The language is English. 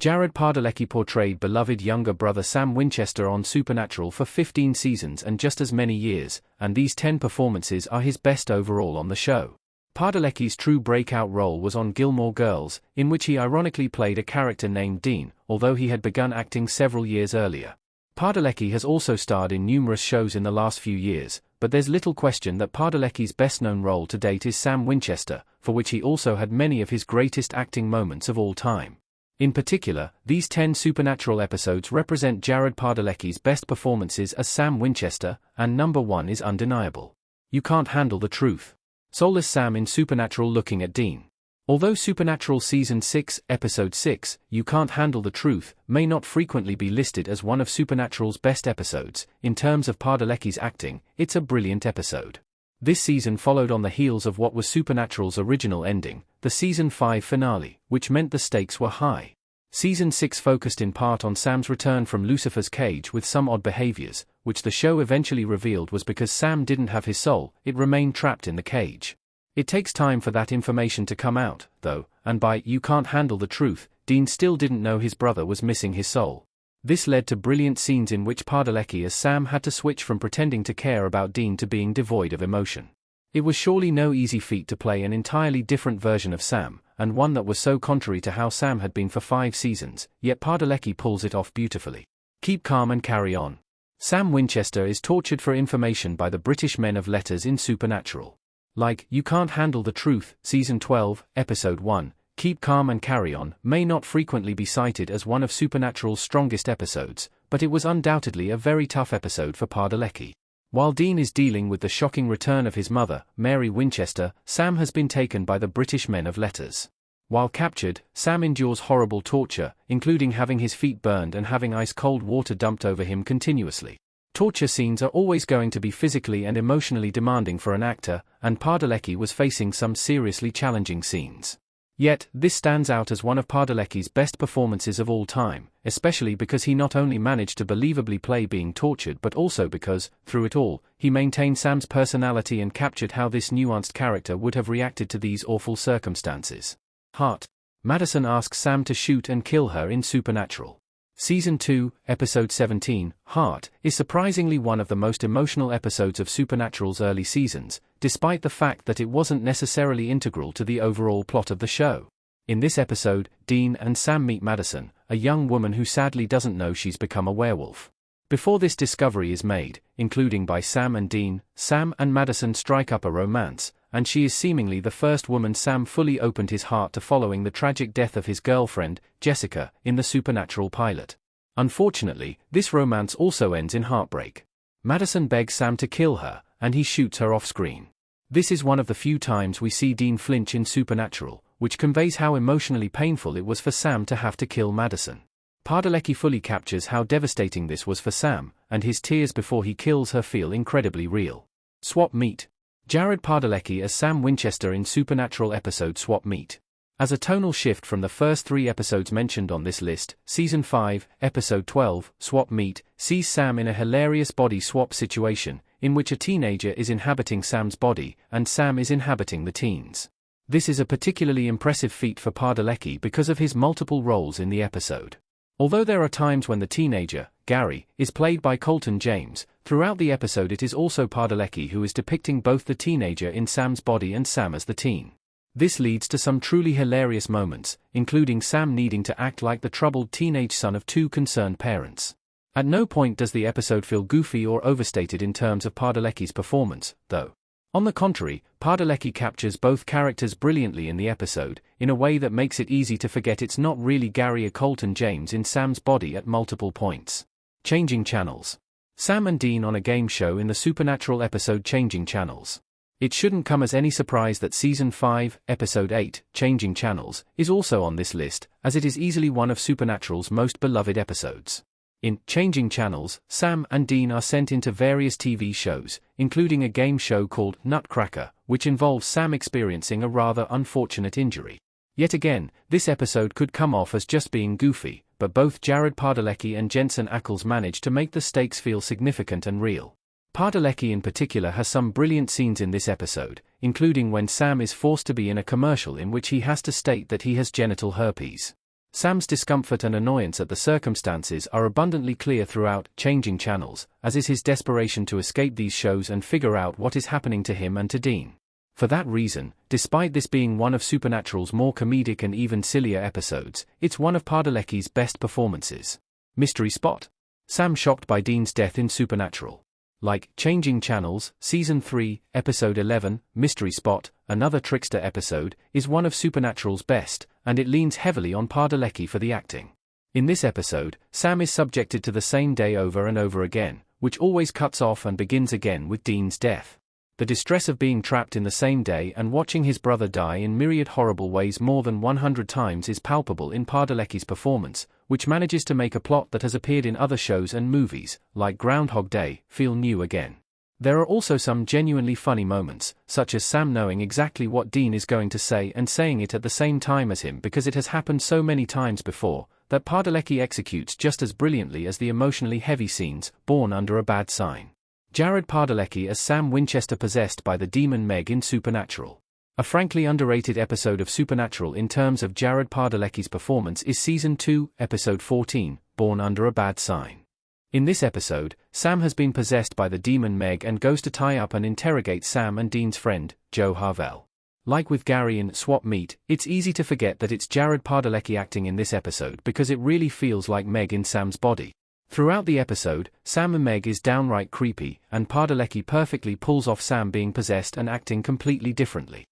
Jared Padalecki portrayed beloved younger brother Sam Winchester on Supernatural for 15 seasons and just as many years, and these 10 performances are his best overall on the show. Padalecki's true breakout role was on Gilmore Girls, in which he ironically played a character named Dean, although he had begun acting several years earlier. Padalecki has also starred in numerous shows in the last few years, but there's little question that Padalecki's best-known role to date is Sam Winchester, for which he also had many of his greatest acting moments of all time. In particular, these 10 Supernatural episodes represent Jared Padalecki's best performances as Sam Winchester, and number 1 is undeniable. You Can't Handle the Truth. Soulless Sam in Supernatural looking at Dean. Although Supernatural Season 6, Episode 6, You Can't Handle the Truth, may not frequently be listed as one of Supernatural's best episodes, in terms of Padalecki's acting, it's a brilliant episode. This season followed on the heels of what was Supernatural's original ending, the Season 5 finale, which meant the stakes were high. Season 6 focused in part on Sam's return from Lucifer's cage with some odd behaviors, which the show eventually revealed was because Sam didn't have his soul, it remained trapped in the cage. It takes time for that information to come out, though, and by You Can't Handle the Truth, Dean still didn't know his brother was missing his soul. This led to brilliant scenes in which Padalecki as Sam had to switch from pretending to care about Dean to being devoid of emotion. It was surely no easy feat to play an entirely different version of Sam, and one that was so contrary to how Sam had been for 5 seasons, yet Padalecki pulls it off beautifully. Keep calm and carry on. Sam Winchester is tortured for information by the British men of letters in Supernatural. Like You Can't Handle the Truth, Season 12, Episode 1, Keep Calm and Carry On may not frequently be cited as one of Supernatural's strongest episodes, but it was undoubtedly a very tough episode for Padalecki. While Dean is dealing with the shocking return of his mother, Mary Winchester, Sam has been taken by the British men of letters. While captured, Sam endures horrible torture, including having his feet burned and having ice-cold water dumped over him continuously. Torture scenes are always going to be physically and emotionally demanding for an actor, and Padalecki was facing some seriously challenging scenes. Yet, this stands out as one of Padalecki's best performances of all time, especially because he not only managed to believably play being tortured but also because, through it all, he maintained Sam's personality and captured how this nuanced character would have reacted to these awful circumstances. Heart. Madison asks Sam to shoot and kill her in Supernatural. Season 2, Episode 17, Heart, is surprisingly one of the most emotional episodes of Supernatural's early seasons, despite the fact that it wasn't necessarily integral to the overall plot of the show. In this episode, Dean and Sam meet Madison, a young woman who sadly doesn't know she's become a werewolf. Before this discovery is made, including by Sam and Dean, Sam and Madison strike up a romance, and she is seemingly the first woman Sam fully opened his heart to following the tragic death of his girlfriend, Jessica, in the Supernatural pilot. Unfortunately, this romance also ends in heartbreak. Madison begs Sam to kill her, and he shoots her off-screen. This is one of the few times we see Dean flinch in Supernatural, which conveys how emotionally painful it was for Sam to have to kill Madison. Padalecki fully captures how devastating this was for Sam, and his tears before he kills her feel incredibly real. Swap Meet. Jared Padalecki as Sam Winchester in Supernatural episode Swap Meet. As a tonal shift from the first 3 episodes mentioned on this list, Season 5, Episode 12, Swap Meet, sees Sam in a hilarious body swap situation, in which a teenager is inhabiting Sam's body, and Sam is inhabiting the teens. This is a particularly impressive feat for Padalecki because of his multiple roles in the episode. Although there are times when the teenager, Gary, is played by Colton James, throughout the episode it is also Padalecki who is depicting both the teenager in Sam's body and Sam as the teen. This leads to some truly hilarious moments, including Sam needing to act like the troubled teenage son of 2 concerned parents. At no point does the episode feel goofy or overstated in terms of Padalecki's performance, though. On the contrary, Padalecki captures both characters brilliantly in the episode, in a way that makes it easy to forget it's not really Gary or Colton James in Sam's body at multiple points. Changing Channels. Sam and Dean on a game show in the Supernatural episode Changing Channels. It shouldn't come as any surprise that Season 5, Episode 8, Changing Channels, is also on this list, as it is easily one of Supernatural's most beloved episodes. In Changing Channels, Sam and Dean are sent into various TV shows, including a game show called Nutcracker, which involves Sam experiencing a rather unfortunate injury. Yet again, this episode could come off as just being goofy, but both Jared Padalecki and Jensen Ackles manage to make the stakes feel significant and real. Padalecki in particular has some brilliant scenes in this episode, including when Sam is forced to be in a commercial in which he has to state that he has genital herpes. Sam's discomfort and annoyance at the circumstances are abundantly clear throughout Changing Channels, as is his desperation to escape these shows and figure out what is happening to him and to Dean. For that reason, despite this being one of Supernatural's more comedic and even sillier episodes, it's one of Padalecki's best performances. Mystery Spot. Sam shocked by Dean's death in Supernatural. Like Changing Channels, Season 3, Episode 11, Mystery Spot, another trickster episode, is one of Supernatural's best, and it leans heavily on Padalecki for the acting. In this episode, Sam is subjected to the same day over and over again, which always cuts off and begins again with Dean's death. The distress of being trapped in the same day and watching his brother die in myriad horrible ways more than 100 times is palpable in Padalecki's performance, which manages to make a plot that has appeared in other shows and movies, like Groundhog Day, feel new again. There are also some genuinely funny moments, such as Sam knowing exactly what Dean is going to say and saying it at the same time as him because it has happened so many times before, that Padalecki executes just as brilliantly as the emotionally heavy scenes, Born Under a Bad Sign. Jared Padalecki as Sam Winchester possessed by the demon Meg in Supernatural. A frankly underrated episode of Supernatural in terms of Jared Padalecki's performance is Season 2, Episode 14, Born Under a Bad Sign. In this episode, Sam has been possessed by the demon Meg and goes to tie up and interrogate Sam and Dean's friend, Joe Harvell. Like with Gary in Swap Meet, it's easy to forget that it's Jared Padalecki acting in this episode because it really feels like Meg in Sam's body. Throughout the episode, Sam and Meg is downright creepy, and Padalecki perfectly pulls off Sam being possessed and acting completely differently.